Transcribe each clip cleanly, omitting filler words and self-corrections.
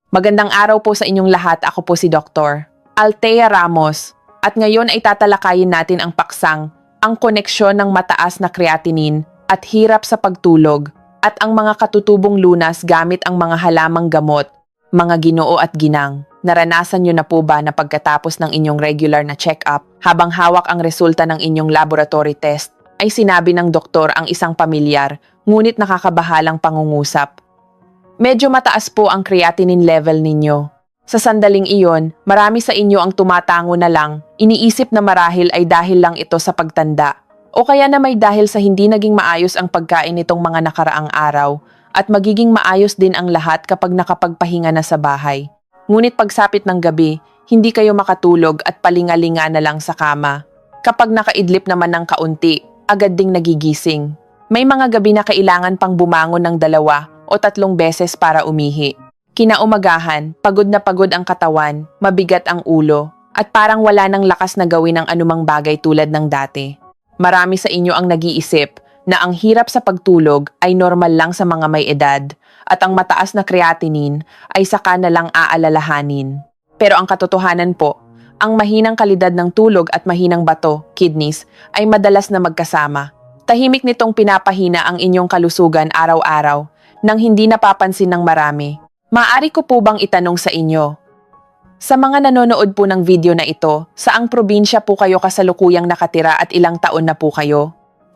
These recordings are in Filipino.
Magandang araw po sa inyong lahat. Ako po si Dr. Althea Ramos. At ngayon ay tatalakayin natin ang paksang, ang koneksyon ng mataas na creatinine at hirap sa pagtulog at ang mga katutubong lunas gamit ang mga halamang gamot, mga ginoo at ginang. Naranasan nyo na po ba na pagkatapos ng inyong regular na check-up, habang hawak ang resulta ng inyong laboratory test, ay sinabi ng doktor ang isang pamilyar, ngunit nakakabahalang pangungusap? Medyo mataas po ang creatinine level ninyo. Sa sandaling iyon, marami sa inyo ang tumatango na lang, iniisip na marahil ay dahil lang ito sa pagtanda. O kaya na may dahil sa hindi naging maayos ang pagkain nitong mga nakaraang araw, at magiging maayos din ang lahat kapag nakapagpahinga na sa bahay. Ngunit pagsapit ng gabi, hindi kayo makatulog at palingalinga na lang sa kama. Kapag nakaidlip naman ng kaunti, agad ding nagigising. May mga gabi na kailangan pang bumangon ng 2 o 3 beses para umihi. Kinaumagahan, pagod na pagod ang katawan, mabigat ang ulo, at parang wala nang lakas na gawin ang anumang bagay tulad ng dati. Marami sa inyo ang nag-iisip na ang hirap sa pagtulog ay normal lang sa mga may edad, at ang mataas na creatinine ay saka na lang aalalahanin. Pero ang katotohanan po, ang mahinang kalidad ng tulog at mahinang bato, kidneys, ay madalas na magkasama. Tahimik nitong pinapahina ang inyong kalusugan araw-araw, nang hindi napapansin ng marami. Maaari ko po bang itanong sa inyo? Sa mga nanonood po ng video na ito, saang probinsya po kayo kasalukuyang nakatira at ilang taon na po kayo?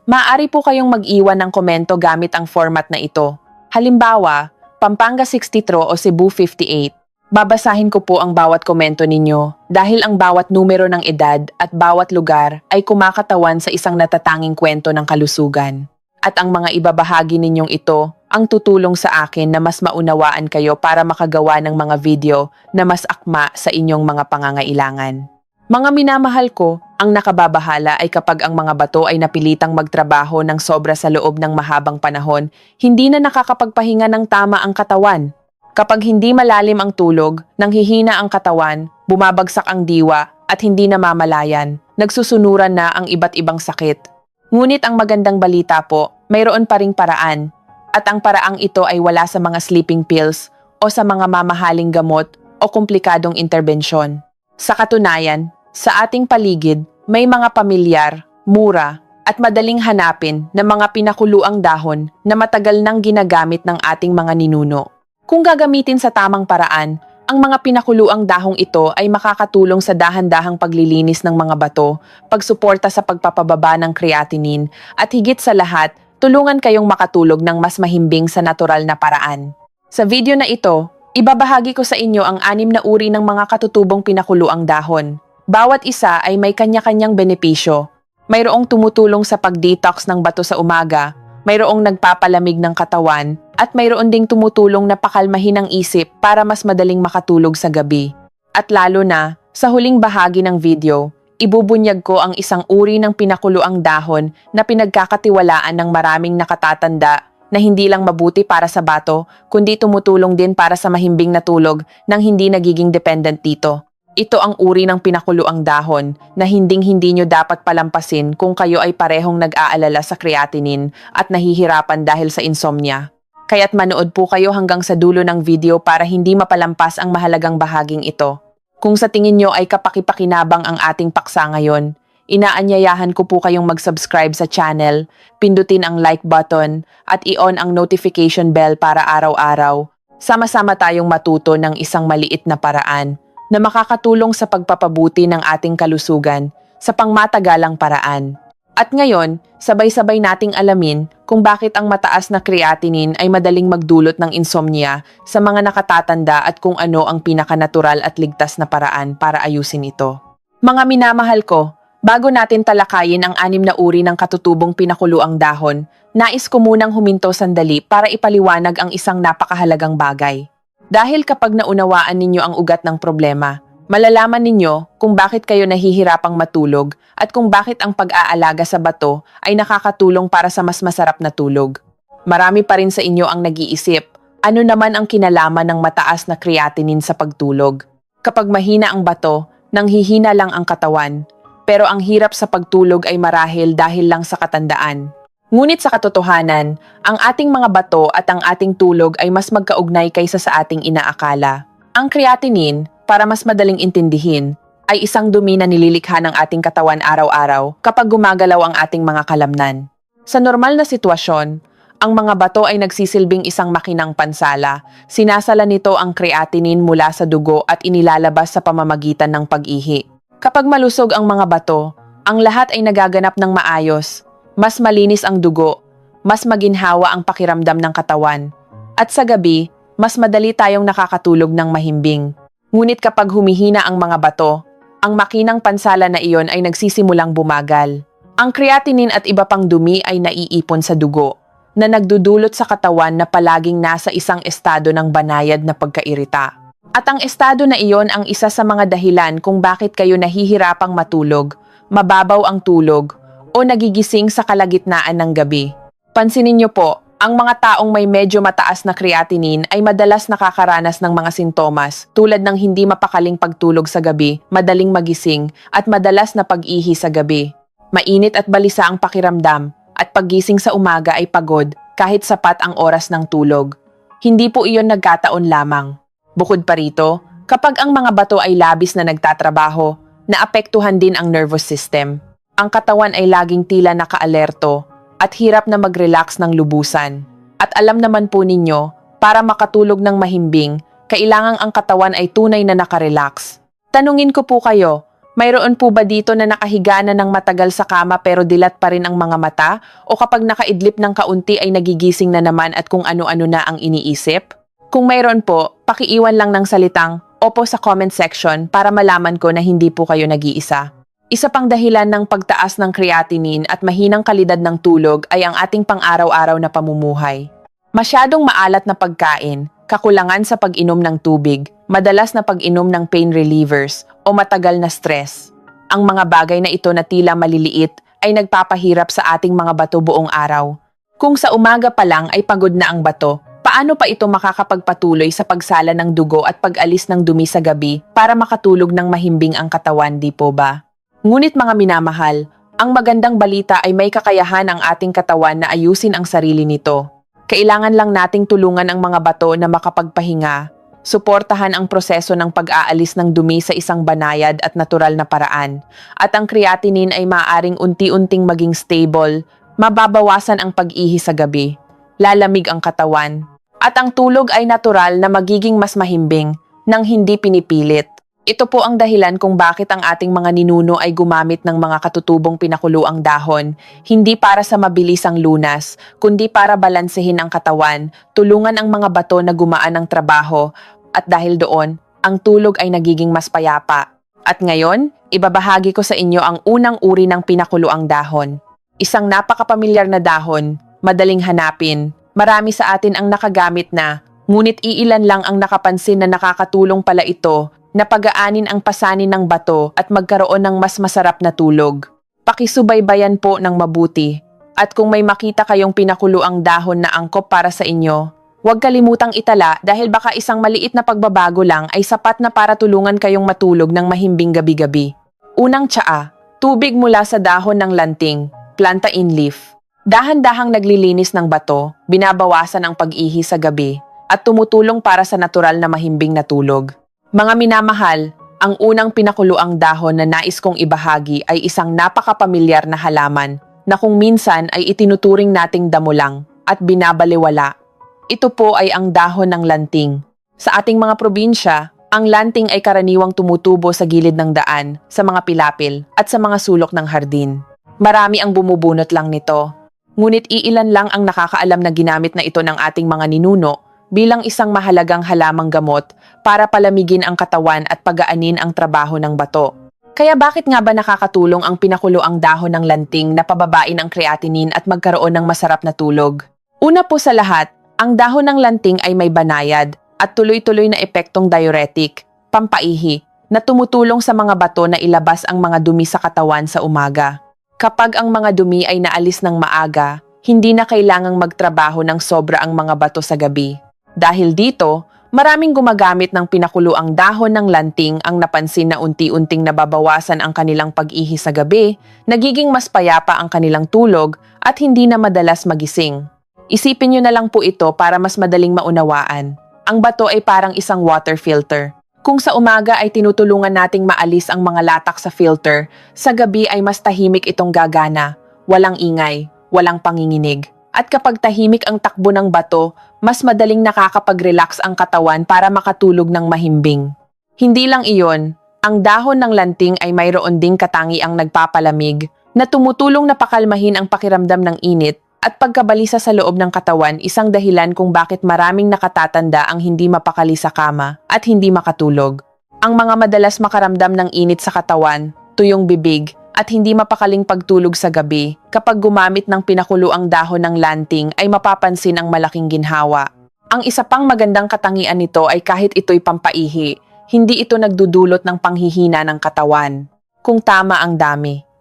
Maaari po kayong mag-iwan ng komento gamit ang format na ito. Halimbawa, Pampanga 63 o Cebu 58. Babasahin ko po ang bawat komento ninyo dahil ang bawat numero ng edad at bawat lugar ay kumakatawan sa isang natatanging kwento ng kalusugan. At ang mga ibabahagi ninyong ito ang tutulong sa akin na mas maunawaan kayo para makagawa ng mga video na mas akma sa inyong mga pangangailangan. Mga minamahal ko, ang nakababahala ay kapag ang mga bato ay napilitang magtrabaho ng sobra sa loob ng mahabang panahon, hindi na nakakapagpahinga ng tama ang katawan. Kapag hindi malalim ang tulog, nanghihina ang katawan, bumabagsak ang diwa at hindi namamalayan, nagsusunuran na ang iba't ibang sakit. Ngunit ang magandang balita po, mayroon pa ring paraan. At ang paraang ito ay wala sa mga sleeping pills o sa mga mamahaling gamot o komplikadong interbensyon. Sa katunayan, sa ating paligid, may mga pamilyar, mura, at madaling hanapin na mga pinakuluang dahon na matagal nang ginagamit ng ating mga ninuno. Kung gagamitin sa tamang paraan, ang mga pinakuluang dahong ito ay makakatulong sa dahan-dahang paglilinis ng mga bato, pagsuporta sa pagpapababa ng creatinine, at higit sa lahat, tulungan kayong makatulog ng mas mahimbing sa natural na paraan. Sa video na ito, ibabahagi ko sa inyo ang 6 na uri ng mga katutubong pinakuluang dahon. Bawat isa ay may kanya-kanyang benepisyo. Mayroong tumutulong sa pag-detox ng bato sa umaga, mayroong nagpapalamig ng katawan, at mayroon ding tumutulong na pakalmahin ang isip para mas madaling makatulog sa gabi. At lalo na, sa huling bahagi ng video, ibubunyag ko ang isang uri ng pinakuluang dahon na pinagkakatiwalaan ng maraming nakatatanda na hindi lang mabuti para sa bato, kundi tumutulong din para sa mahimbing na tulog nang hindi nagiging dependent dito. Ito ang uri ng pinakuluang dahon na hinding-hindi nyo dapat palampasin kung kayo ay parehong nag-aalala sa creatinine at nahihirapan dahil sa insomnia. Kaya't manood po kayo hanggang sa dulo ng video para hindi mapalampas ang mahalagang bahaging ito. Kung sa tingin nyo ay kapaki-pakinabang ang ating paksa ngayon, inaanyayahan ko po kayong mag-subscribe sa channel, pindutin ang like button, at i-on ang notification bell para araw-araw. Sama-sama tayong matuto ng isang maliit na paraan na makakatulong sa pagpapabuti ng ating kalusugan sa pangmatagalang paraan. At ngayon, sabay-sabay nating alamin kung bakit ang mataas na creatinine ay madaling magdulot ng insomnia sa mga nakatatanda at kung ano ang pinakanatural at ligtas na paraan para ayusin ito. Mga minamahal ko, bago natin talakayin ang 6 na uri ng katutubong pinakuluang dahon, nais ko munang huminto sandali para ipaliwanag ang isang napakahalagang bagay. Dahil kapag naunawaan ninyo ang ugat ng problema, malalaman ninyo kung bakit kayo nahihirapang matulog at kung bakit ang pag-aalaga sa bato ay nakakatulong para sa mas masarap na tulog. Marami pa rin sa inyo ang nag-iisip, ano naman ang kinalaman ng mataas na creatinine sa pagtulog? Kapag mahina ang bato, nanghihina lang ang katawan, pero ang hirap sa pagtulog ay marahil dahil lang sa katandaan. Ngunit sa katotohanan, ang ating mga bato at ang ating tulog ay mas magkaugnay kaysa sa ating inaakala. Ang creatinine, para mas madaling intindihin, ay isang dumi na nililikha ng ating katawan araw-araw kapag gumagalaw ang ating mga kalamnan. Sa normal na sitwasyon, ang mga bato ay nagsisilbing isang makinang pansala. Sinasala nito ang creatinine mula sa dugo at inilalabas sa pamamagitan ng pag-ihi. Kapag malusog ang mga bato, ang lahat ay nagaganap ng maayos. Mas malinis ang dugo, mas maginhawa ang pakiramdam ng katawan. At sa gabi, mas madali tayong nakakatulog ng mahimbing. Ngunit kapag humihina ang mga bato, ang makinang pansala na iyon ay nagsisimulang bumagal. Ang creatinine at iba pang dumi ay naiipon sa dugo, na nagdudulot sa katawan na palaging nasa isang estado ng banayad na pagkairita. At ang estado na iyon ang isa sa mga dahilan kung bakit kayo nahihirapang matulog, mababaw ang tulog, o nagigising sa kalagitnaan ng gabi. Pansinin niyo po, ang mga taong may medyo mataas na creatinine ay madalas nakakaranas ng mga sintomas tulad ng hindi mapakaling pagtulog sa gabi, madaling magising, at madalas na pag-ihi sa gabi. Mainit at balisa ang pakiramdam, at paggising sa umaga ay pagod kahit sapat ang oras ng tulog. Hindi po iyon nagkataon lamang. Bukod pa rito, kapag ang mga bato ay labis na nagtatrabaho, naapektuhan din ang nervous system. Ang katawan ay laging tila nakaalerto at hirap na mag-relax ng lubusan. At alam naman po ninyo, para makatulog ng mahimbing, kailangang ang katawan ay tunay na nakarelax. Tanungin ko po kayo, mayroon po ba dito na nakahiga na ng matagal sa kama pero dilat pa rin ang mga mata? O kapag nakaidlip ng kaunti ay nagigising na naman at kung ano-ano na ang iniisip? Kung mayroon po, pakiiwan lang ng salitang opo sa comment section para malaman ko na hindi po kayo nag-iisa. Isa pang dahilan ng pagtaas ng creatinine at mahinang kalidad ng tulog ay ang ating pang-araw-araw na pamumuhay. Masyadong maalat na pagkain, kakulangan sa pag-inom ng tubig, madalas na pag-inom ng pain relievers o matagal na stress. Ang mga bagay na ito na tila maliliit ay nagpapahirap sa ating mga bato buong araw. Kung sa umaga pa lang ay pagod na ang bato, paano pa ito makakapagpatuloy sa pagsala ng dugo at pag-alis ng dumi sa gabi para makatulog ng mahimbing ang katawan, di po ba? Ngunit mga minamahal, ang magandang balita ay may kakayahan ang ating katawan na ayusin ang sarili nito. Kailangan lang nating tulungan ang mga bato na makapagpahinga, suportahan ang proseso ng pag-aalis ng dumi sa isang banayad at natural na paraan, at ang creatinine ay maaaring unti-unting maging stable, mababawasan ang pag-ihi sa gabi, lalamig ang katawan, at ang tulog ay natural na magiging mas mahimbing nang hindi pinipilit. Ito po ang dahilan kung bakit ang ating mga ninuno ay gumamit ng mga katutubong pinakuluang dahon, hindi para sa mabilisang lunas, kundi para balansehin ang katawan, tulungan ang mga bato na gumaan ng trabaho, at dahil doon, ang tulog ay nagiging mas payapa. At ngayon, ibabahagi ko sa inyo ang unang uri ng pinakuluang dahon. Isang napakapamilyar na dahon, madaling hanapin, marami sa atin ang nakagamit na, ngunit iilan lang ang nakapansin na nakakatulong pala ito na pagaanin ang pasanin ng bato at magkaroon ng mas masarap na tulog. Pakisubaybayan po ng mabuti. At kung may makita kayong pinakuluang dahon na angkop para sa inyo, huwag kalimutang itala dahil baka isang maliit na pagbabago lang ay sapat na para tulungan kayong matulog ng mahimbing gabi-gabi. Unang tsaa, tubig mula sa dahon ng lanting, planta in leaf. Dahan-dahang naglilinis ng bato, binabawasan ang pag-ihi sa gabi, at tumutulong para sa natural na mahimbing na tulog. Mga minamahal, ang unang pinakuluang dahon na nais kong ibahagi ay isang napakapamilyar na halaman na kung minsan ay itinuturing nating damo lang at binabaliwala. Ito po ay ang dahon ng lanting. Sa ating mga probinsya, ang lanting ay karaniwang tumutubo sa gilid ng daan, sa mga pilapil at sa mga sulok ng hardin. Marami ang bumubunot lang nito. Ngunit iilan lang ang nakakaalam na ginamit na ito ng ating mga ninuno bilang isang mahalagang halamang gamot para palamigin ang katawan at pagaanin ang trabaho ng bato. Kaya bakit nga ba nakakatulong ang pinakuloang dahon ng lanting na pababain ang creatinine at magkaroon ng masarap na tulog? Una po sa lahat, ang dahon ng lanting ay may banayad at tuloy-tuloy na epektong diuretic, pampaihi, na tumutulong sa mga bato na ilabas ang mga dumi sa katawan sa umaga. Kapag ang mga dumi ay naalis ng maaga, hindi na kailangang magtrabaho ng sobra ang mga bato sa gabi. Dahil dito, maraming gumagamit ng pinakuluang dahon ng lanting ang napansin na unti-unting nababawasan ang kanilang pag-ihi sa gabi, nagiging mas payapa ang kanilang tulog at hindi na madalas magising. Isipin nyo na lang po ito para mas madaling maunawaan. Ang bato ay parang isang water filter. Kung sa umaga ay tinutulungan nating maalis ang mga latak sa filter, sa gabi ay mas tahimik itong gagana, walang ingay, walang panginginig. At kapag tahimik ang takbo ng bato, mas madaling nakakapag-relax ang katawan para makatulog ng mahimbing. Hindi lang iyon, ang dahon ng lanting ay mayroon ding katangiang nagpapalamig na tumutulong na pakalmahin ang pakiramdam ng init at pagkabalisa sa loob ng katawan, isang dahilan kung bakit maraming nakatatanda ang hindi mapakali sa kama at hindi makatulog. Ang mga madalas makaramdam ng init sa katawan, tuyong bibig, at hindi mapakaling pagtulog sa gabi, kapag gumamit ng pinakuluang dahon ng lanting ay mapapansin ang malaking ginhawa. Ang isa pang magandang katangian nito ay kahit ito'y pampaihi, hindi ito nagdudulot ng panghihina ng katawan, kung tama ang dami.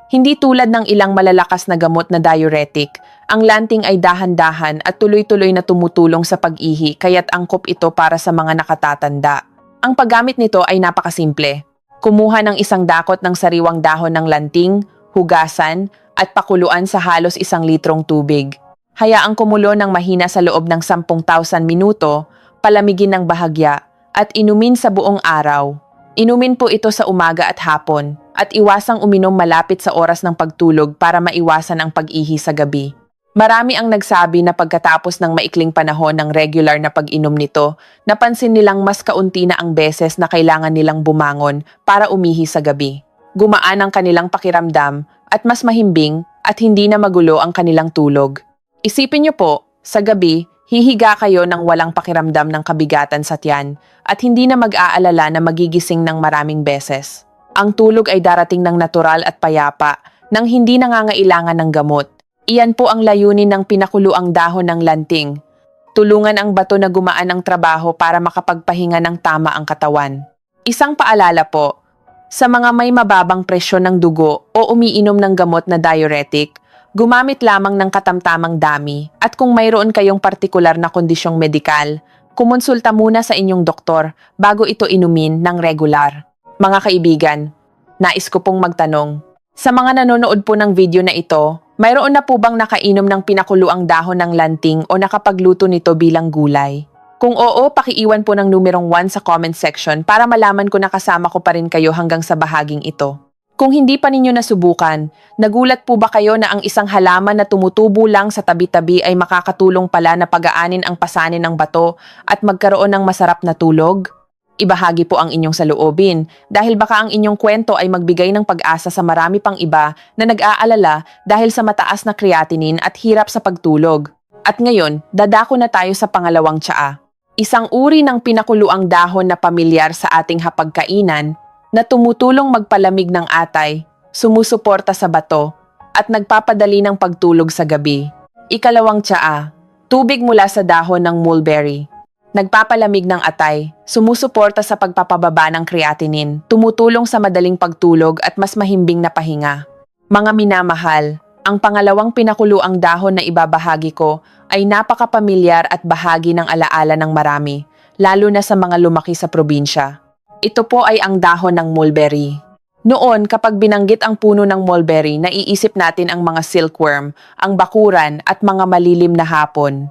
Hindi tulad ng ilang malalakas na gamot na diuretic, ang lanting ay dahan-dahan at tuloy-tuloy na tumutulong sa pag-ihi kaya't angkop ito para sa mga nakatatanda. Ang paggamit nito ay napakasimple. Kumuha ng isang dakot ng sariwang dahon ng lanting, hugasan, at pakuluan sa halos 1 litrong tubig. Hayaang kumulo ng mahina sa loob ng 10,000 minuto, palamigin ng bahagya, at inumin sa buong araw. Inumin po ito sa umaga at hapon, at iwasang uminom malapit sa oras ng pagtulog para maiwasan ang pag-ihi sa gabi. Marami ang nagsabi na pagkatapos ng maikling panahon ng regular na pag-inom nito, napansin nilang mas kaunti na ang beses na kailangan nilang bumangon para umihi sa gabi. Gumaan ang kanilang pakiramdam at mas mahimbing at hindi na magulo ang kanilang tulog. Isipin niyo po, sa gabi, hihiga kayo ng walang pakiramdam ng kabigatan sa tiyan at hindi na mag-aalala na magigising ng maraming beses. Ang tulog ay darating ng natural at payapa nang hindi nangangailangan ng gamot. Iyan po ang layunin ng pinakuluang dahon ng lanting. Tulungan ang bato na gumaan ang trabaho para makapagpahinga ng tama ang katawan. Isang paalala po, sa mga may mababang presyon ng dugo o umiinom ng gamot na diuretic, gumamit lamang ng katamtamang dami at kung mayroon kayong partikular na kondisyong medikal, kumonsulta muna sa inyong doktor bago ito inumin ng regular. Mga kaibigan, nais ko pong magtanong, sa mga nanonood po ng video na ito, mayroon na po bang nakainom ng pinakuluang dahon ng lanting o nakapagluto nito bilang gulay? Kung oo, pakiiwan po ng numerong 1 sa comment section para malaman ko na kasama ko pa rin kayo hanggang sa bahaging ito. Kung hindi pa ninyo nasubukan, nagulat po ba kayo na ang isang halaman na tumutubo lang sa tabi-tabi ay makakatulong pala na pagaanin ang pasanin ng bato at magkaroon ng masarap na tulog? Ibahagi po ang inyong saloobin dahil baka ang inyong kwento ay magbigay ng pag-asa sa marami pang iba na nag-aalala dahil sa mataas na creatinine at hirap sa pagtulog. At ngayon, dadako na tayo sa pangalawang tsaa. Isang uri ng pinakuluang dahon na pamilyar sa ating hapagkainan na tumutulong magpalamig ng atay, sumusuporta sa bato, at nagpapadali ng pagtulog sa gabi. Ikalawang tsaa, tubig mula sa dahon ng mulberry. Nagpapalamig ng atay, sumusuporta sa pagpapababa ng creatinine, tumutulong sa madaling pagtulog at mas mahimbing na pahinga. Mga minamahal, ang pangalawang pinakuluang dahon na ibabahagi ko ay napakapamilyar at bahagi ng alaala ng marami, lalo na sa mga lumaki sa probinsya. Ito po ay ang dahon ng mulberry. Noon, kapag binanggit ang puno ng mulberry, naiisip natin ang mga silkworm, ang bakuran at mga malilim na hapon.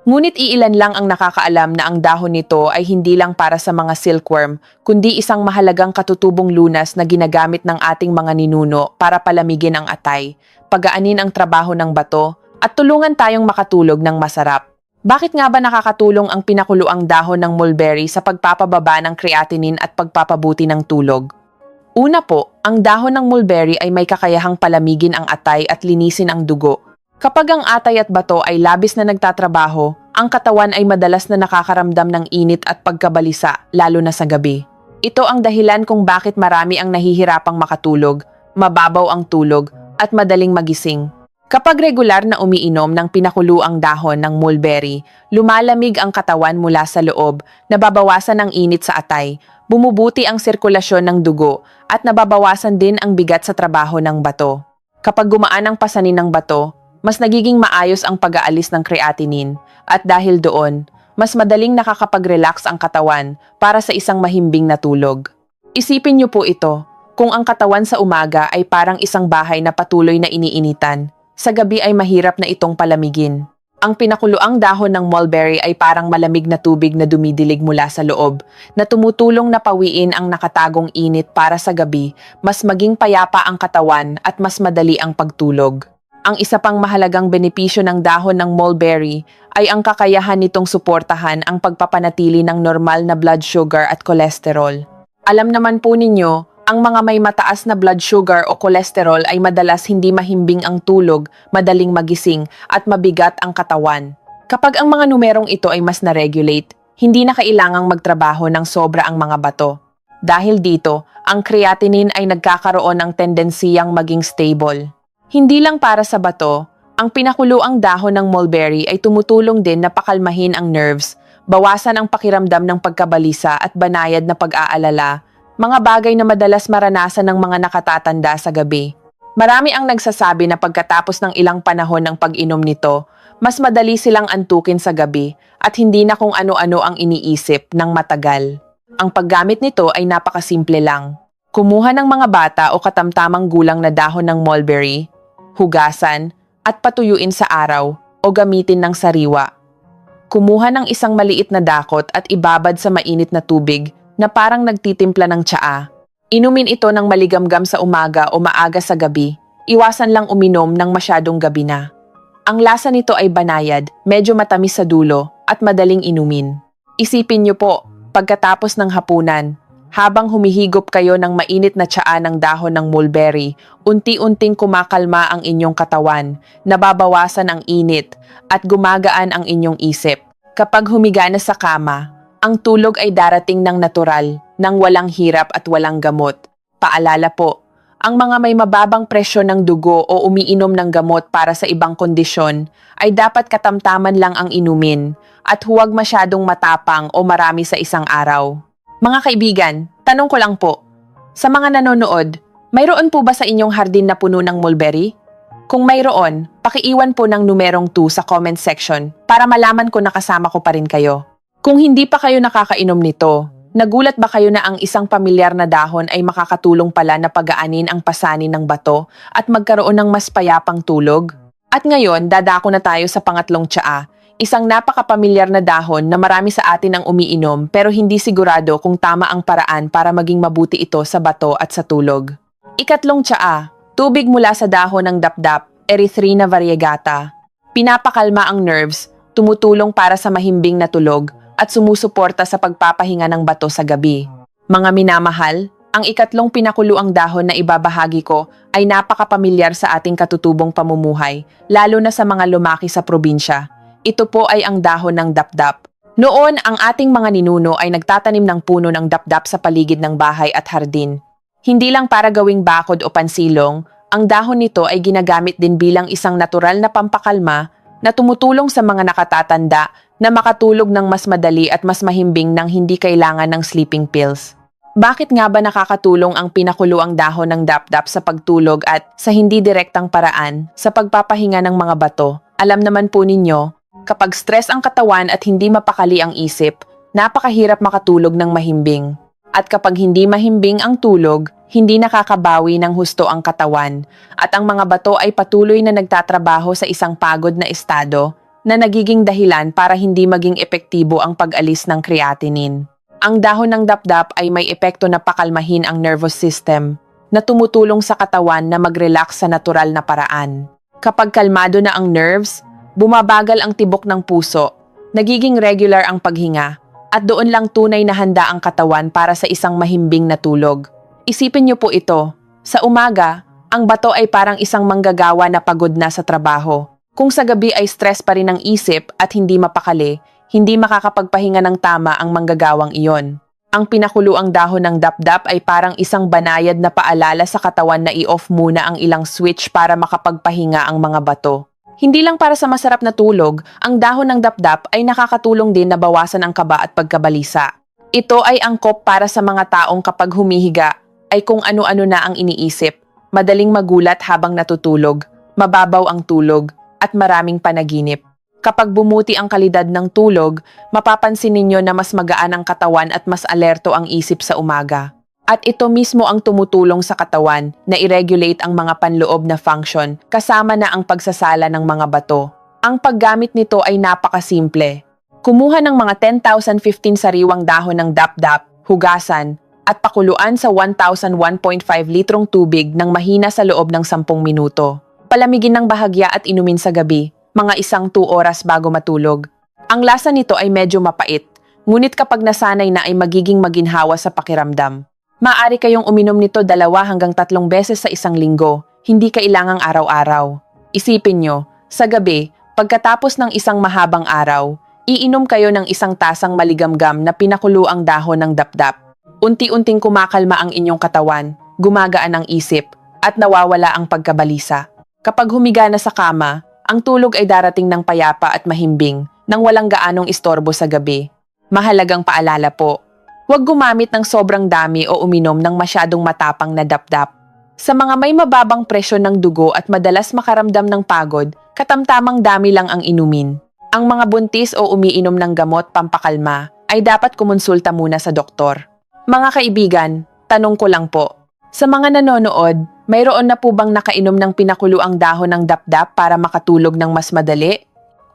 Ngunit iilan lang ang nakakaalam na ang dahon nito ay hindi lang para sa mga silkworm, kundi isang mahalagang katutubong lunas na ginagamit ng ating mga ninuno para palamigin ang atay, pagaanin ang trabaho ng bato, at tulungan tayong makatulog ng masarap. Bakit nga ba nakakatulong ang pinakuluang dahon ng mulberry sa pagpapababa ng creatinine at pagpapabuti ng tulog? Una po, ang dahon ng mulberry ay may kakayahang palamigin ang atay at linisin ang dugo. Kapag ang atay at bato ay labis na nagtatrabaho, ang katawan ay madalas na nakakaramdam ng init at pagkabalisa, lalo na sa gabi. Ito ang dahilan kung bakit marami ang nahihirapang makatulog, mababaw ang tulog, at madaling magising. Kapag regular na umiinom ng pinakuluang dahon ng mulberry, lumalamig ang katawan mula sa loob, nababawasan ang init sa atay, bumubuti ang sirkulasyon ng dugo, at nababawasan din ang bigat sa trabaho ng bato. Kapag gumaan ang pasanin ng bato, mas nagiging maayos ang pag-aalis ng creatinine at dahil doon, mas madaling nakakapag-relax ang katawan para sa isang mahimbing na tulog. Isipin niyo po ito, kung ang katawan sa umaga ay parang isang bahay na patuloy na iniinitan, sa gabi ay mahirap na itong palamigin. Ang pinakuluang dahon ng mulberry ay parang malamig na tubig na dumidilig mula sa loob, na tumutulong na pawiin ang nakatagong init para sa gabi, mas maging payapa ang katawan at mas madali ang pagtulog. Ang isa pang mahalagang benepisyo ng dahon ng mulberry ay ang kakayahan nitong suportahan ang pagpapanatili ng normal na blood sugar at cholesterol. Alam naman po ninyo, ang mga may mataas na blood sugar o cholesterol ay madalas hindi mahimbing ang tulog, madaling magising, at mabigat ang katawan. Kapag ang mga numerong ito ay mas na-regulate, hindi na kailangang magtrabaho ng sobra ang mga bato. Dahil dito, ang creatinine ay nagkakaroon ng tendensiyang maging stable. Hindi lang para sa bato, ang pinakuluang dahon ng mulberry ay tumutulong din na pakalmahin ang nerves, bawasan ang pakiramdam ng pagkabalisa at banayad na pag-aalala, mga bagay na madalas maranasan ng mga nakatatanda sa gabi. Marami ang nagsasabi na pagkatapos ng ilang panahon ng pag-inom nito, mas madali silang antukin sa gabi at hindi na kung ano-ano ang iniisip ng matagal. Ang paggamit nito ay napakasimple lang. Kumuha ng mga bata o katamtamang gulang na dahon ng mulberry, hugasan, at patuyuin sa araw o gamitin ng sariwa. Kumuha ng isang maliit na dakot at ibabad sa mainit na tubig na parang nagtitimpla ng tsaa. Inumin ito ng maligamgam sa umaga o maaga sa gabi. Iwasan lang uminom ng masyadong gabi na. Ang lasa nito ay banayad, medyo matamis sa dulo, at madaling inumin. Isipin niyo po, pagkatapos ng hapunan, habang humihigop kayo ng mainit na tsaa ng dahon ng mulberry, unti-unting kumakalma ang inyong katawan, nababawasan ang init, at gumagaan ang inyong isip. Kapag humiga na sa kama, ang tulog ay darating ng natural, nang walang hirap at walang gamot. Paalala po, ang mga may mababang presyon ng dugo o umiinom ng gamot para sa ibang kondisyon ay dapat katamtaman lang ang inumin at huwag masyadong matapang o marami sa isang araw. Mga kaibigan, tanong ko lang po, sa mga nanonood, mayroon po ba sa inyong hardin na puno ng mulberry? Kung mayroon, pakiiwan po ng numerong 2 sa comment section para malaman ko na kasama ko pa rin kayo. Kung hindi pa kayo nakakainom nito, nagulat ba kayo na ang isang pamilyar na dahon ay makakatulong pala na pagaanin ang pasanin ng bato at magkaroon ng mas payapang tulog? At ngayon, dadako na tayo sa pangatlong tsaa, isang napakapamilyar na dahon na marami sa atin ang umiinom pero hindi sigurado kung tama ang paraan para maging mabuti ito sa bato at sa tulog. Ikatlong tsaa, tubig mula sa dahon ng dapdap, Erythrina variegata. Pinapakalma ang nerves, tumutulong para sa mahimbing na tulog, at sumusuporta sa pagpapahinga ng bato sa gabi. Mga minamahal, ang ikatlong pinakuluang dahon na ibabahagi ko ay napakapamilyar sa ating katutubong pamumuhay, lalo na sa mga lumaki sa probinsya. Ito po ay ang dahon ng dapdap. Noon, ang ating mga ninuno ay nagtatanim ng puno ng dapdap sa paligid ng bahay at hardin. Hindi lang para gawing bakod o pansilong, ang dahon nito ay ginagamit din bilang isang natural na pampakalma na tumutulong sa mga nakatatanda na makatulog ng mas madali at mas mahimbing nang hindi kailangan ng sleeping pills. Bakit nga ba nakakatulong ang pinakuluang dahon ng dapdap sa pagtulog at sa hindi direktang paraan sa pagpapahinga ng mga bato? Alam naman po ninyo, kapag stress ang katawan at hindi mapakali ang isip, napakahirap makatulog ng mahimbing. At kapag hindi mahimbing ang tulog, hindi nakakabawi ng husto ang katawan at ang mga bato ay patuloy na nagtatrabaho sa isang pagod na estado na nagiging dahilan para hindi maging epektibo ang pag-alis ng creatinine. Ang dahon ng dapdap ay may epekto na pakalmahin ang nervous system na tumutulong sa katawan na mag-relax sa natural na paraan. Kapag kalmado na ang nerves, bumabagal ang tibok ng puso, nagiging regular ang paghinga, at doon lang tunay na handa ang katawan para sa isang mahimbing na tulog. Isipin niyo po ito, sa umaga, ang bato ay parang isang manggagawa na pagod na sa trabaho. Kung sa gabi ay stress pa rin ang isip at hindi mapakali, hindi makakapagpahinga ng tama ang manggagawang iyon. Ang pinakuluang dahon ng dapdap ay parang isang banayad na paalala sa katawan na i-off muna ang ilang switch para makapagpahinga ang mga bato. Hindi lang para sa masarap na tulog, ang dahon ng dapdap ay nakakatulong din na bawasan ang kaba at pagkabalisa. Ito ay angkop para sa mga taong kapag humihiga ay kung ano-ano na ang iniisip, madaling magulat habang natutulog, mababaw ang tulog, at maraming panaginip. Kapag bumuti ang kalidad ng tulog, mapapansin ninyo na mas magaan ang katawan at mas alerto ang isip sa umaga. At ito mismo ang tumutulong sa katawan na i-regulate ang mga panloob na function kasama na ang pagsasala ng mga bato. Ang paggamit nito ay napakasimple. Kumuha ng mga 10,015 sariwang dahon ng dap-dap, hugasan, at pakuluan sa 1,001.5 litrong tubig ng mahina sa loob ng 10 minuto. Palamigin ng bahagya at inumin sa gabi, mga 2 oras bago matulog. Ang lasa nito ay medyo mapait, ngunit kapag nasanay na ay magiging maginhawa sa pakiramdam. Maaari kayong uminom nito 2 hanggang 3 beses sa isang linggo, hindi kailangang araw-araw. Isipin nyo, sa gabi, pagkatapos ng isang mahabang araw, iinom kayo ng 1 tasang maligamgam na pinakuluang dahon ng dap-dap. Unti-unting kumakalma ang inyong katawan, gumagaan ang isip, at nawawala ang pagkabalisa. Kapag humiga na sa kama, ang tulog ay darating ng payapa at mahimbing, nang walang gaanong istorbo sa gabi. Mahalagang paalala po, huwag gumamit ng sobrang dami o uminom ng masyadong matapang na dap-dap. Sa mga may mababang presyon ng dugo at madalas makaramdam ng pagod, katamtamang dami lang ang inumin. Ang mga buntis o umiinom ng gamot pampakalma ay dapat kumonsulta muna sa doktor. Mga kaibigan, tanong ko lang po. Sa mga nanonood, mayroon na po bang nakainom ng pinakuluang dahon ng dap-dap para makatulog ng mas madali?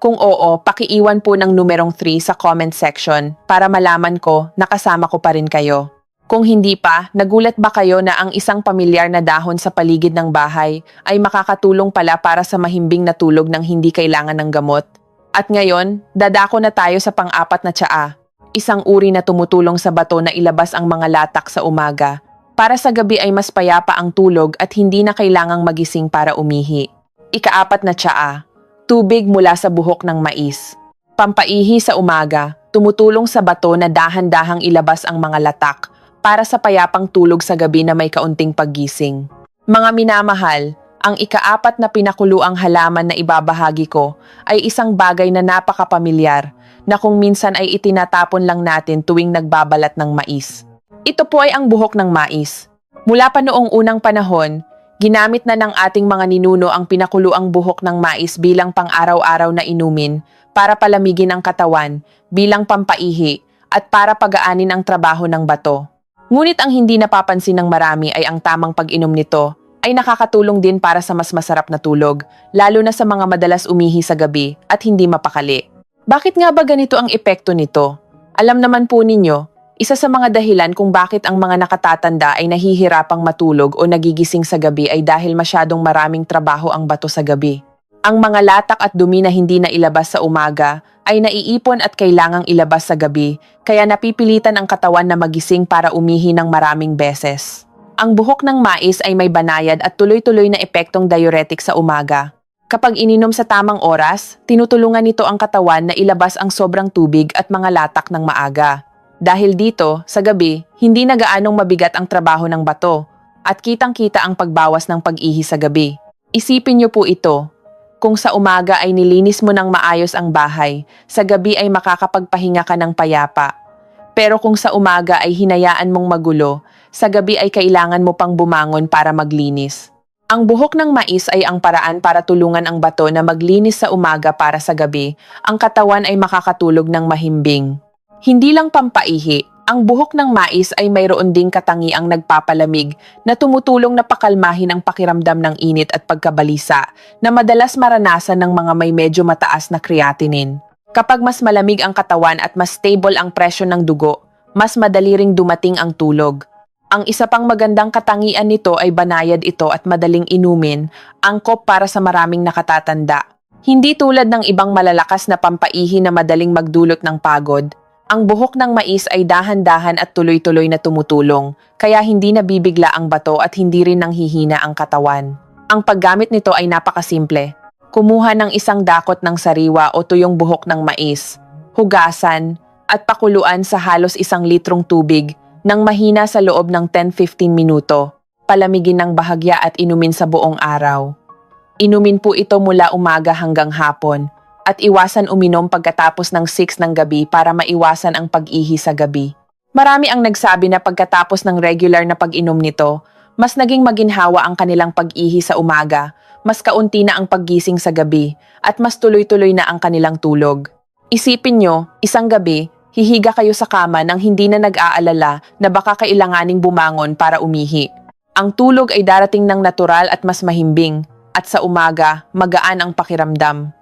Kung oo, pakiiwan po ng numerong 3 sa comment section para malaman ko na kasama ko pa rin kayo. Kung hindi pa, nagulat ba kayo na ang isang pamilyar na dahon sa paligid ng bahay ay makakatulong pala para sa mahimbing na tulog ng hindi kailangan ng gamot? At ngayon, dadako na tayo sa pang-4 na tsaa. Isang uri na tumutulong sa bato na ilabas ang mga latak sa umaga. Para sa gabi ay mas payapa ang tulog at hindi na kailangang magising para umihi. Ika-4 na tsaa. Tubig mula sa buhok ng mais. Pampaihi sa umaga, tumutulong sa bato na dahan-dahang ilabas ang mga latak para sa payapang tulog sa gabi na may kaunting paggising. Mga minamahal, ang ika-4 na pinakuluang halaman na ibabahagi ko ay isang bagay na napakapamilyar na kung minsan ay itinatapon lang natin tuwing nagbabalat ng mais. Ito po ay ang buhok ng mais. Mula pa noong unang panahon, ginamit na ng ating mga ninuno ang pinakuluang buhok ng mais bilang pang-araw-araw na inumin para palamigin ang katawan, bilang pampaihi, at para pagaanin ang trabaho ng bato. Ngunit ang hindi napapansin ng marami ay ang tamang pag-inom nito ay nakakatulong din para sa mas masarap na tulog, lalo na sa mga madalas umihi sa gabi at hindi mapakali. Bakit nga ba ganito ang epekto nito? Alam naman po ninyo, isa sa mga dahilan kung bakit ang mga nakatatanda ay nahihirapang matulog o nagigising sa gabi ay dahil masyadong maraming trabaho ang bato sa gabi. Ang mga latak at dumi na hindi na ilabas sa umaga ay naiipon at kailangang ilabas sa gabi, kaya napipilitan ang katawan na magising para umihi ng maraming beses. Ang buhok ng mais ay may banayad at tuloy-tuloy na epektong diuretic sa umaga. Kapag ininom sa tamang oras, tinutulungan nito ang katawan na ilabas ang sobrang tubig at mga latak ng maaga. Dahil dito, sa gabi, hindi na gaanong mabigat ang trabaho ng bato at kitang-kita ang pagbawas ng pag-ihi sa gabi. Isipin niyo po ito. Kung sa umaga ay nilinis mo ng maayos ang bahay, sa gabi ay makakapagpahinga ka ng payapa. Pero kung sa umaga ay hinayaan mong magulo, sa gabi ay kailangan mo pang bumangon para maglinis. Ang buhok ng mais ay ang paraan para tulungan ang bato na maglinis sa umaga para sa gabi, ang katawan ay makakatulog ng mahimbing. Hindi lang pampaihi, ang buhok ng mais ay mayroon ding katangiang nagpapalamig na tumutulong na pakalmahin ang pakiramdam ng init at pagkabalisa na madalas maranasan ng mga may medyo mataas na creatinine. Kapag mas malamig ang katawan at mas stable ang presyon ng dugo, mas madali ring dumating ang tulog. Ang isa pang magandang katangian nito ay banayad ito at madaling inumin, angkop para sa maraming nakatatanda. Hindi tulad ng ibang malalakas na pampaihi na madaling magdulot ng pagod. Ang buhok ng mais ay dahan-dahan at tuloy-tuloy na tumutulong, kaya hindi nabibigla ang bato at hindi rin nanghihina ang katawan. Ang paggamit nito ay napakasimple. Kumuha ng isang dakot ng sariwa o tuyong buhok ng mais, hugasan, at pakuluan sa halos 1 litrong tubig nang mahina sa loob ng 10-15 minuto. Palamigin ng bahagya at inumin sa buong araw. Inumin po ito mula umaga hanggang hapon at iwasan uminom pagkatapos ng 6 ng gabi para maiwasan ang pag-ihi sa gabi. Marami ang nagsabi na pagkatapos ng regular na pag-inom nito, mas naging maginhawa ang kanilang pag-ihi sa umaga, mas kaunti na ang paggising sa gabi, at mas tuloy-tuloy na ang kanilang tulog. Isipin nyo, isang gabi, hihiga kayo sa kama nang hindi na nag-aalala na baka kailanganing bumangon para umihi. Ang tulog ay darating ng natural at mas mahimbing, at sa umaga, magaan ang pakiramdam.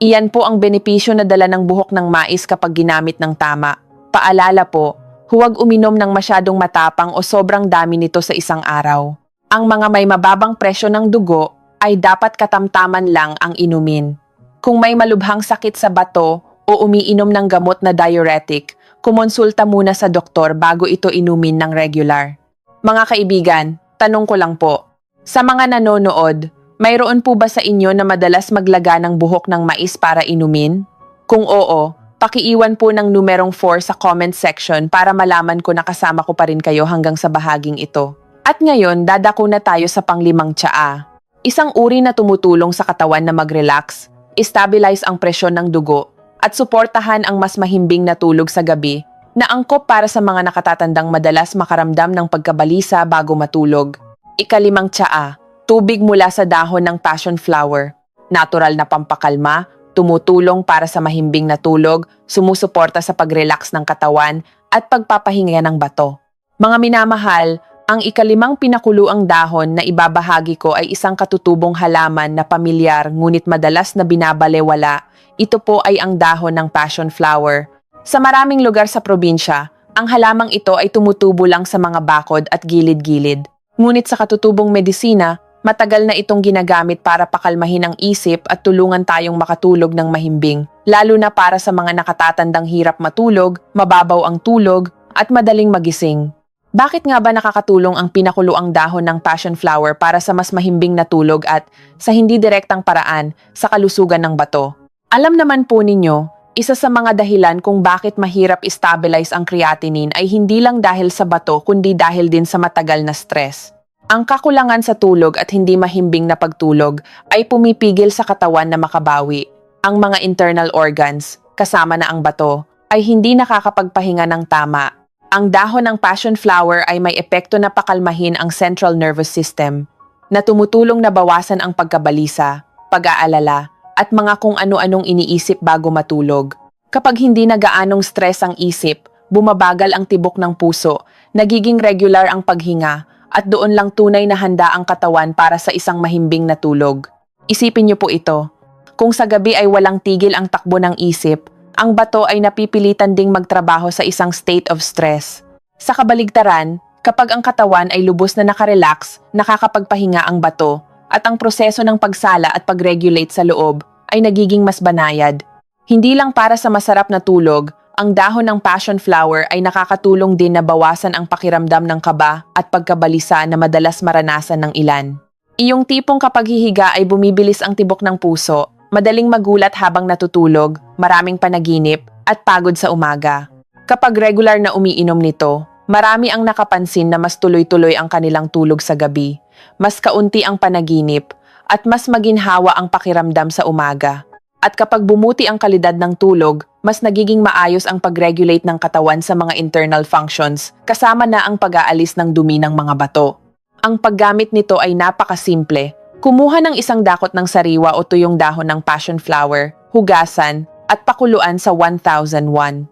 Iyan po ang benepisyo na dala ng buhok ng mais kapag ginamit ng tama. Paalala po, huwag uminom ng masyadong matapang o sobrang dami nito sa isang araw. Ang mga may mababang presyo ng dugo ay dapat katamtaman lang ang inumin. Kung may malubhang sakit sa bato o umiinom ng gamot na diuretic, kumonsulta muna sa doktor bago ito inumin ng regular. Mga kaibigan, tanong ko lang po, sa mga nanonood, mayroon po ba sa inyo na madalas maglaga ng buhok ng mais para inumin? Kung oo, pakiiwan po ng numerong 4 sa comment section para malaman ko na kasama ko pa rin kayo hanggang sa bahaging ito. At ngayon, dadako na tayo sa panglimang tsaa. Isang uri na tumutulong sa katawan na mag-relax, stabilize ang presyon ng dugo, at suportahan ang mas mahimbing na tulog sa gabi na angkop para sa mga nakatatandang madalas makaramdam ng pagkabalisa bago matulog. Ikalimang tsaa. Tubig mula sa dahon ng passion flower. Natural na pampakalma, tumutulong para sa mahimbing na tulog, sumusuporta sa pag-relax ng katawan at pagpapahinga ng bato. Mga minamahal, ang ikalimang pinakuluang dahon na ibabahagi ko ay isang katutubong halaman na pamilyar ngunit madalas na binabalewala. Ito po ay ang dahon ng passion flower. Sa maraming lugar sa probinsya, ang halamang ito ay tumutubo lang sa mga bakod at gilid-gilid. Ngunit sa katutubong medisina, matagal na itong ginagamit para pakalmahin ang isip at tulungan tayong makatulog ng mahimbing, lalo na para sa mga nakatatandang hirap matulog, mababaw ang tulog, at madaling magising. Bakit nga ba nakakatulong ang pinakuluang dahon ng passion flower para sa mas mahimbing na tulog at, sa hindi direktang paraan, sa kalusugan ng bato? Alam naman po ninyo, isa sa mga dahilan kung bakit mahirap stabilize ang creatinine ay hindi lang dahil sa bato kundi dahil din sa matagal na stress. Ang kakulangan sa tulog at hindi mahimbing na pagtulog ay pumipigil sa katawan na makabawi. Ang mga internal organs, kasama na ang bato, ay hindi nakakapagpahinga ng tama. Ang dahon ng passion flower ay may epekto na pakalmahin ang central nervous system, na tumutulong na bawasan ang pagkabalisa, pag-aalala, at mga kung ano-anong iniisip bago matulog. Kapag hindi na gaanong stress ang isip, bumabagal ang tibok ng puso, nagiging regular ang paghinga, at doon lang tunay na handa ang katawan para sa isang mahimbing na tulog. Isipin niyo po ito. Kung sa gabi ay walang tigil ang takbo ng isip, ang bato ay napipilitan ding magtrabaho sa isang state of stress. Sa kabaligtaran, kapag ang katawan ay lubos na nakarelax, nakakapagpahinga ang bato, at ang proseso ng pagsala at pag-regulate sa loob ay nagiging mas banayad. Hindi lang para sa masarap na tulog, ang dahon ng passion flower ay nakakatulong din na bawasan ang pakiramdam ng kaba at pagkabalisa na madalas maranasan ng ilan. Iyong tipong kapag hihiga ay bumibilis ang tibok ng puso, madaling magulat habang natutulog, maraming panaginip, at pagod sa umaga. Kapag regular na umiinom nito, marami ang nakapansin na mas tuloy-tuloy ang kanilang tulog sa gabi, mas kaunti ang panaginip, at mas maginhawa ang pakiramdam sa umaga. At kapag bumuti ang kalidad ng tulog, mas nagiging maayos ang pag-regulate ng katawan sa mga internal functions, kasama na ang pag-aalis ng dumi ng mga bato. Ang paggamit nito ay napakasimple. Kumuha ng isang dakot ng sariwa o tuyong dahon ng passion flower, hugasan, at pakuluan sa 1001. 5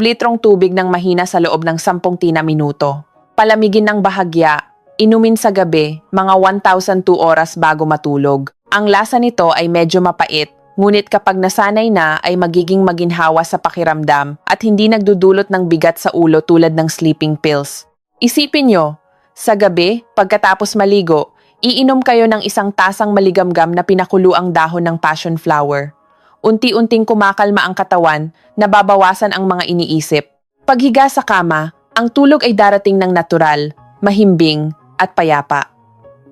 litrong tubig ng mahina sa loob ng 10 minuto. Palamigin ng bahagya, inumin sa gabi, mga 1,002 oras bago matulog. Ang lasa nito ay medyo mapait, ngunit kapag nasanay na ay magiging maginhawa sa pakiramdam at hindi nagdudulot ng bigat sa ulo tulad ng sleeping pills. Isipin nyo, sa gabi, pagkatapos maligo, iinom kayo ng isang tasang maligamgam na pinakuluang dahon ng passion flower. Unti-unting kumakalma ang katawan, nababawasan ang mga iniisip. Paghiga sa kama, ang tulog ay darating ng natural, mahimbing, at payapa.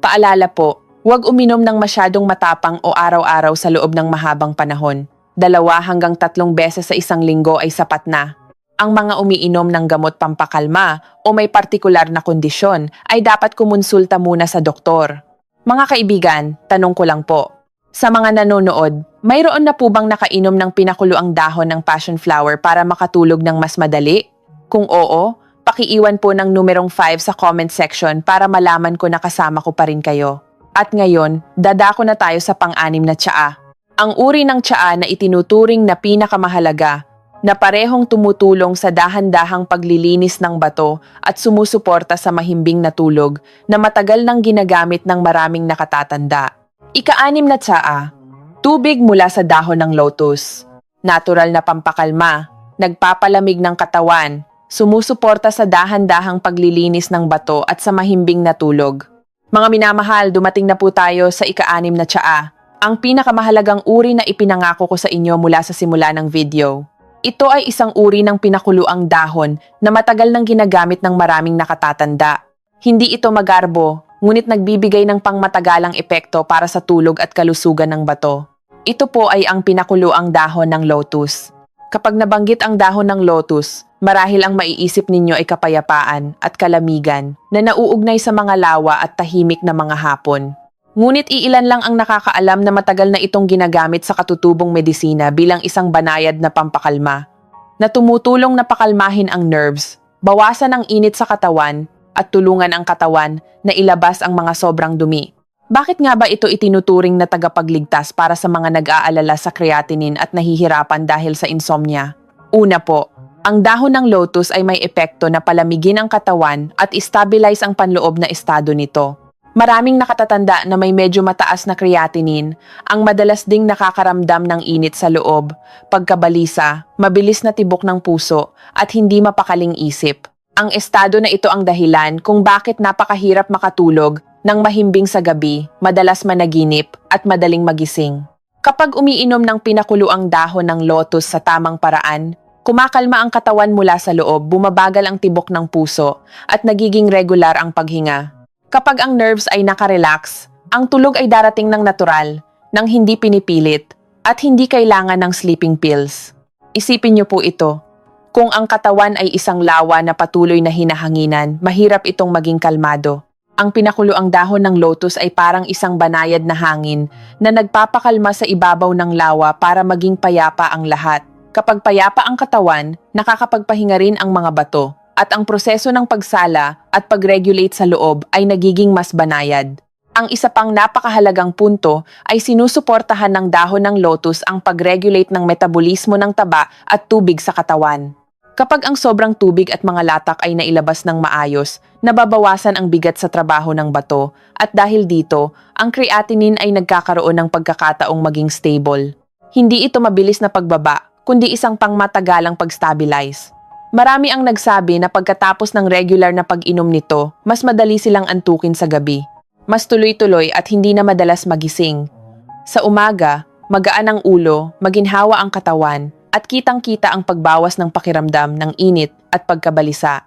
Paalala po, huwag uminom ng masyadong matapang o araw-araw sa loob ng mahabang panahon. 2 hanggang 3 beses sa isang linggo ay sapat na. Ang mga umiinom ng gamot pampakalma o may partikular na kondisyon ay dapat kumonsulta muna sa doktor. Mga kaibigan, tanong ko lang po. Sa mga nanonood, mayroon na po bang nakainom ng pinakuluang dahon ng passion flower para makatulog ng mas madali? Kung oo, pakiiwan po ng numerong 5 sa comment section para malaman ko na kasama ko pa rin kayo. At ngayon, dadako na tayo sa pang-anim na tsaa. Ang uri ng tsaa na itinuturing na pinakamahalaga, na parehong tumutulong sa dahan-dahang paglilinis ng bato at sumusuporta sa mahimbing na tulog na matagal nang ginagamit ng maraming nakatatanda. Ika-6 na tsaa, Tubig mula sa dahon ng lotus. Natural na pampakalma, nagpapalamig ng katawan, sumusuporta sa dahan-dahang paglilinis ng bato at sa mahimbing na tulog. Mga minamahal, dumating na po tayo sa ika-6 na tsaa. Ang pinakamahalagang uri na ipinangako ko sa inyo mula sa simula ng video. Ito ay isang uri ng pinakuluang dahon na matagal nang ginagamit ng maraming nakatatanda. Hindi ito magarbo, ngunit nagbibigay ng pangmatagalang epekto para sa tulog at kalusugan ng bato. Ito po ay ang pinakuluang dahon ng lotus. Kapag nabanggit ang dahon ng lotus, marahil ang maiisip ninyo ay kapayapaan at kalamigan na nauugnay sa mga lawa at tahimik na mga hapon. Ngunit iilan lang ang nakakaalam na matagal na itong ginagamit sa katutubong medisina bilang isang banayad na pampakalma, na tumutulong na pakalmahin ang nerves, bawasan ang init sa katawan, at tulungan ang katawan na ilabas ang mga sobrang dumi. Bakit nga ba ito itinuturing na tagapagligtas para sa mga nag-aalala sa creatinine at nahihirapan dahil sa insomnia? Una po, ang dahon ng lotus ay may epekto na palamigin ang katawan at stabilize ang panloob na estado nito. Maraming nakatatanda na may medyo mataas na creatinine ang madalas ding nakakaramdam ng init sa loob, pagkabalisa, mabilis na tibok ng puso at hindi mapakaling isip. Ang estado na ito ang dahilan kung bakit napakahirap makatulog ng mahimbing sa gabi, madalas managinip at madaling magising. Kapag umiinom ng pinakuluang dahon ng lotus sa tamang paraan, kumakalma ang katawan mula sa loob, bumabagal ang tibok ng puso at nagiging regular ang paghinga. Kapag ang nerves ay nakarelax, ang tulog ay darating ng natural, nang hindi pinipilit, at hindi kailangan ng sleeping pills. Isipin niyo po ito. Kung ang katawan ay isang lawa na patuloy na hinahanginan, mahirap itong maging kalmado. Ang pinakuluang dahon ng lotus ay parang isang banayad na hangin na nagpapakalma sa ibabaw ng lawa para maging payapa ang lahat. Kapag payapa ang katawan, nakakapagpahinga rin ang mga bato. At ang proseso ng pagsala at pag-regulate sa loob ay nagiging mas banayad. Ang isa pang napakahalagang punto ay sinusuportahan ng dahon ng lotus ang pag-regulate ng metabolismo ng taba at tubig sa katawan. Kapag ang sobrang tubig at mga latak ay nailabas ng maayos, nababawasan ang bigat sa trabaho ng bato at dahil dito, ang creatinine ay nagkakaroon ng pagkakataong maging stable. Hindi ito mabilis na pagbaba, kundi isang pangmatagalang pag-stabilize. Marami ang nagsabi na pagkatapos ng regular na pag-inom nito, mas madali silang antukin sa gabi. Mas tuloy-tuloy at hindi na madalas magising. Sa umaga, magaan ang ulo, maginhawa ang katawan, at kitang-kita ang pagbawas ng pakiramdam ng init at pagkabalisa.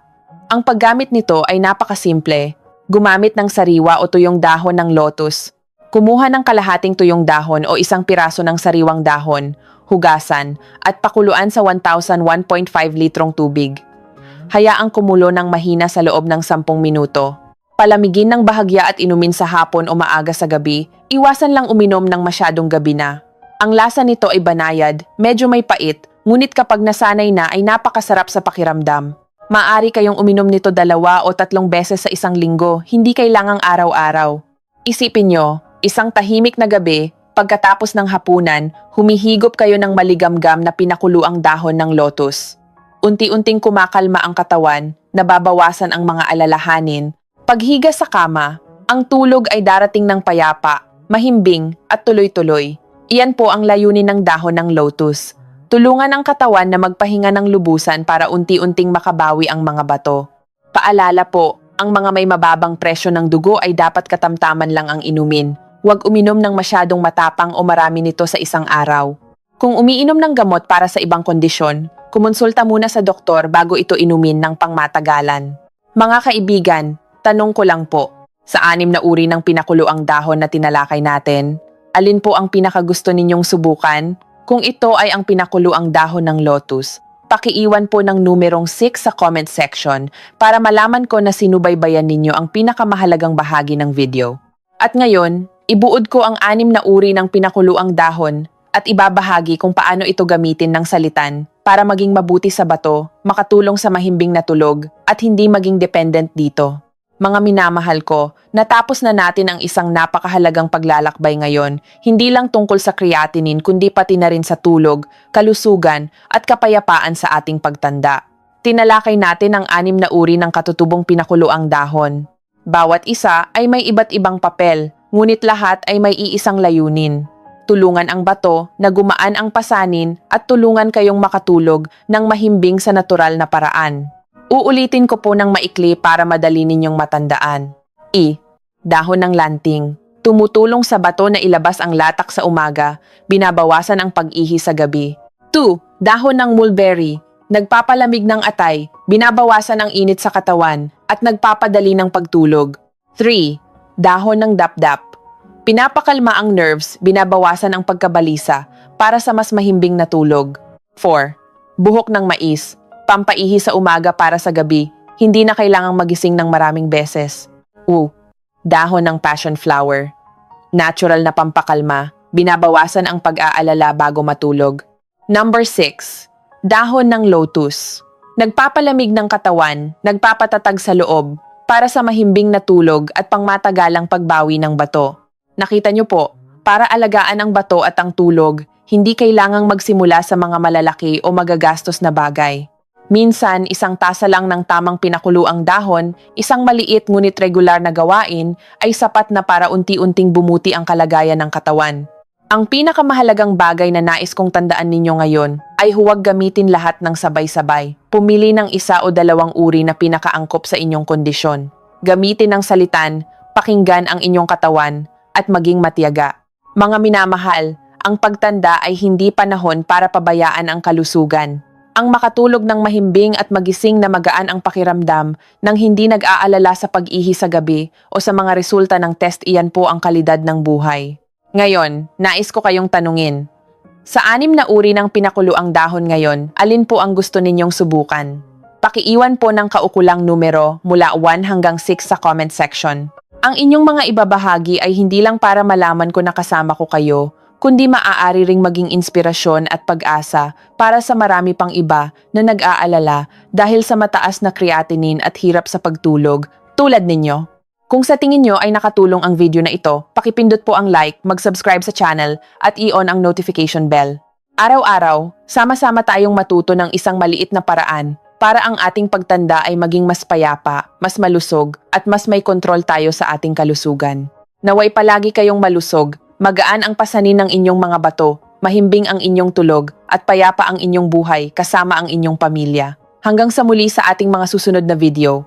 Ang paggamit nito ay napakasimple. Gumamit ng sariwa o tuyong dahon ng lotus. Kumuha ng kalahating tuyong dahon o isang piraso ng sariwang dahon, hugasan, at pakuluan sa 1,001.5 litrong tubig. Hayaang kumulo ng mahina sa loob ng 10 minuto. Palamigin ng bahagya at inumin sa hapon o maaga sa gabi, iwasan lang uminom ng masyadong gabi na. Ang lasa nito ay banayad, medyo may pait, ngunit kapag nasanay na ay napakasarap sa pakiramdam. Maaari kayong uminom nito 2 o 3 beses sa isang linggo, hindi kailangang araw-araw. Isipin nyo, isang tahimik na gabi, pagkatapos ng hapunan, humihigop kayo ng maligamgam na pinakuluang dahon ng lotus. Unti-unting kumakalma ang katawan, nababawasan ang mga alalahanin. Paghiga sa kama, ang tulog ay darating ng payapa, mahimbing at tuloy-tuloy. Iyan po ang layunin ng dahon ng lotus. Tulungan ang katawan na magpahinga ng lubusan para unti-unting makabawi ang mga bato. Paalala po, ang mga may mababang presyo ng dugo ay dapat katamtaman lang ang inumin. Huwag uminom ng masyadong matapang o marami nito sa isang araw. Kung umiinom ng gamot para sa ibang kondisyon, kumonsulta muna sa doktor bago ito inumin ng pangmatagalan. Mga kaibigan, tanong ko lang po, sa 6 na uri ng pinakuluang dahon na tinalakay natin, alin po ang pinakagusto ninyong subukan? Kung ito ay ang pinakuluang dahon ng lotus, pakiiwan po ng numerong 6 sa comment section para malaman ko na sinubaybayan ninyo ang pinakamahalagang bahagi ng video. At ngayon, ibuod ko ang 6 na uri ng pinakuluang dahon at ibabahagi kung paano ito gamitin ng salitan para maging mabuti sa bato, makatulong sa mahimbing na tulog, at hindi maging dependent dito. Mga minamahal ko, natapos na natin ang isang napakahalagang paglalakbay ngayon, hindi lang tungkol sa creatinine kundi pati na rin sa tulog, kalusugan, at kapayapaan sa ating pagtanda. Tinalakay natin ang 6 na uri ng katutubong pinakuluang dahon. Bawat isa ay may iba't ibang papel, ngunit lahat ay may iisang layunin. tulungan ang bato na gumaan ang pasanin at tulungan kayong makatulog ng mahimbing sa natural na paraan. Uulitin ko po ng maikli para madali ninyong matandaan. Dahon ng lanting. Tumutulong sa bato na ilabas ang latak sa umaga, binabawasan ang pag-ihi sa gabi. 2. Dahon ng mulberry. Nagpapalamig ng atay, binabawasan ang init sa katawan, at nagpapadali ng pagtulog. 3. Dahon ng dapdap. Pinapakalma ang nerves, binabawasan ang pagkabalisa, para sa mas mahimbing na tulog. 4. Buhok ng mais. Pampaihi sa umaga para sa gabi, hindi na kailangang magising ng maraming beses. Dahon ng passion flower. Natural na pampakalma, binabawasan ang pag-aalala bago matulog. Number 6. Dahon ng lotus. Nagpapalamig ng katawan, nagpapatatag sa loob, para sa mahimbing na tulog at pangmatagalang pagbawi ng bato. Nakita niyo po, para alagaan ang bato at ang tulog, hindi kailangang magsimula sa mga malalaki o magagastos na bagay. Minsan, isang tasa lang ng tamang pinakuluang dahon, isang maliit ngunit regular na gawain, ay sapat na para unti-unting bumuti ang kalagayan ng katawan. Ang pinakamahalagang bagay na nais kong tandaan ninyo ngayon ay huwag gamitin lahat ng sabay-sabay. Pumili ng isa o dalawang uri na pinakaangkop sa inyong kondisyon. Gamitin ang salitan, pakinggan ang inyong katawan, at maging matiyaga. Mga minamahal, ang pagtanda ay hindi panahon para pabayaan ang kalusugan. Ang makatulog ng mahimbing at magising na magaan ang pakiramdam nang hindi nag-aalala sa pag-ihi sa gabi o sa mga resulta ng test, iyan po ang kalidad ng buhay. Ngayon, nais ko kayong tanungin. Sa 6 na uri ng pinakuluang dahon ngayon, alin po ang gusto ninyong subukan? Pakiiwan po ng kaukulang numero mula 1 hanggang 6 sa comment section. Ang inyong mga ibabahagi ay hindi lang para malaman ko na kasama ko kayo, kundi maaari ring maging inspirasyon at pag-asa para sa marami pang iba na nag-aalala dahil sa mataas na creatinine at hirap sa pagtulog, tulad ninyo. Kung sa tingin nyo ay nakatulong ang video na ito, pakipindot po ang like, mag-subscribe sa channel at i-on ang notification bell. Araw-araw, sama-sama tayong matuto ng isang maliit na paraan para ang ating pagtanda ay maging mas payapa, mas malusog at mas may kontrol tayo sa ating kalusugan. Naway palagi kayong malusog, magaan ang pasanin ng inyong mga bato, mahimbing ang inyong tulog, at payapa ang inyong buhay kasama ang inyong pamilya. Hanggang sa muli sa ating mga susunod na video.